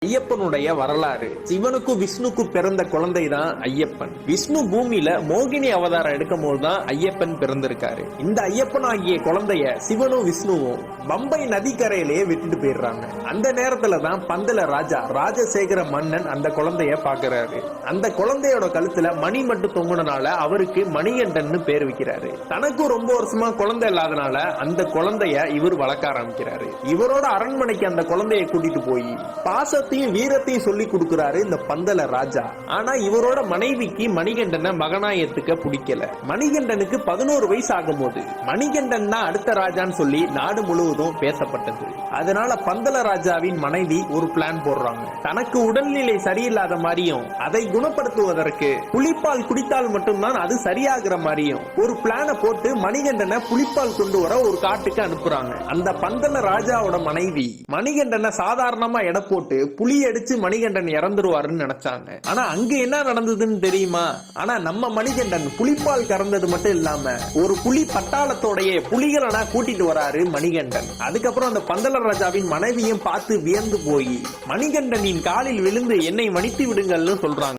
ஐயப்பனுடைய வரலாறு. சிவனுக்கும் விஷ்ணுக்கும் பிறந்த குழந்தை தான் ஐயப்பன். விஷ்ணு பூமியில மோகினி அவதாரம் எடுக்கும் போதுதான் ஐயப்பன் பிறந்திருக்காரு. இந்த ஐயப்பன் ஆகிய குழந்தைய சிவனும் விஷ்ணுவும் பம்பை நதிக்கரையிலேயே விட்டுட்டு போயிடுறாங்க. அந்த நேரத்துல தான் பந்தல ராஜா ராஜசேகர மன்னன் அந்த குழந்தைய பாக்குறாரு. அந்த குழந்தையோட கழுத்துல மணி மட்டும் தொங்குனனால அவருக்கு மணிகண்டன் பேர் வைக்கிறாரு. தனக்கும் ரொம்ப வருஷமா குழந்தை இல்லாதனால அந்த குழந்தைய இவர் வளர்க்க ஆரம்பிக்கிறாரு. இவரோட அரண்மனைக்கு அந்த குழந்தைய கூட்டிட்டு போய் பாசத்தையும் வீரத்தையும் சொல்லி கொடுக்கிறாரு இந்த பந்தல ராஜா. ஆனா இவரோட மனைவிக்கு மணிகண்டனை மகனாயத்துக்க பிடிக்கல. மணிகண்டனுக்கு 11 வயசு ஆகும் போது மணிகண்டன் தான் அடுத்த ராஜான்னு சொல்லி நாடு முழுவதும் பேசப்பட்டது. அதனால பந்தல ராஜாவின் மனைவி ஒரு பிளான் போடுறாங்க. தனக்கு உடல்நிலை சரியில்லாத மாதிரியும் அதை குணப்படுத்துவதற்கு புலிப்பால் குடித்தால் மட்டும்தான் அது சரியாகிற மாதிரியும் ஒரு பிளான போட்டு மணிகண்டனை புலிப்பால் கொண்டு வர ஒரு காட்டுக்கு அனுப்புறாங்க. அந்த பந்தல ராஜாவோட மனைவி மணிகண்டனை சாதாரணமா எடை போட்டு புலி அடிச்சு மணிகண்டன் இறந்துருவாருன்னு நினைச்சாங்க. ஆனா அங்க என்ன நடந்ததுன்னு தெரியுமா? ஆனா நம்ம மணிகண்டன் புலிப்பால் கறந்தது மட்டும் இல்லாம ஒரு புலி பட்டாளத்தோடைய புலிகளனா கூட்டிட்டு வராரு மணிகண்டன். அதுக்கப்புறம் அந்த பந்தல ராஜாவின் மனைவியும் பார்த்து வியந்து போய் மணிகண்டனின் காலில் விழுந்து என்னை மன்னித்து விடுங்கள்னு சொல்றாங்க.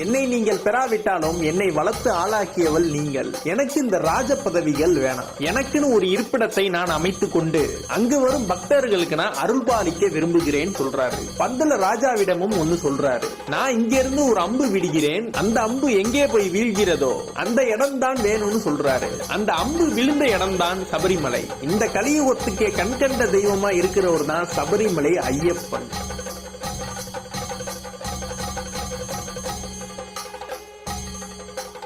என்னை நீங்கள் பெறாவிட்டாலும் என்னை வளர்த்து ஆளாக்கியவள் நீங்கள். எனக்கு இந்த ராஜ பதவிகள் வேணாம். எனக்குன்னு ஒரு இருப்பிடத்தை நான் அமைத்துக் கொண்டு அங்கு வரும் பக்தர்களுக்கு நான் அருள் பாலிக்க விரும்புகிறேன் சொல்றாரு. பந்தல ராஜாவிடமும் ஒன்னு சொல்றாரு. நான் இங்க இருந்து ஒரு அம்பு விடுகிறேன். அந்த அம்பு எங்கே போய் வீழ்கிறதோ அந்த இடம் தான் வேணும்னு சொல்றாரு. அந்த அம்பு விழுந்த இடம் தான் சபரிமலை. இந்த கலியுகத்துக்கே கண்கண்ட தெய்வமா இருக்கிறவர் தான் சபரிமலை ஐயப்பன்.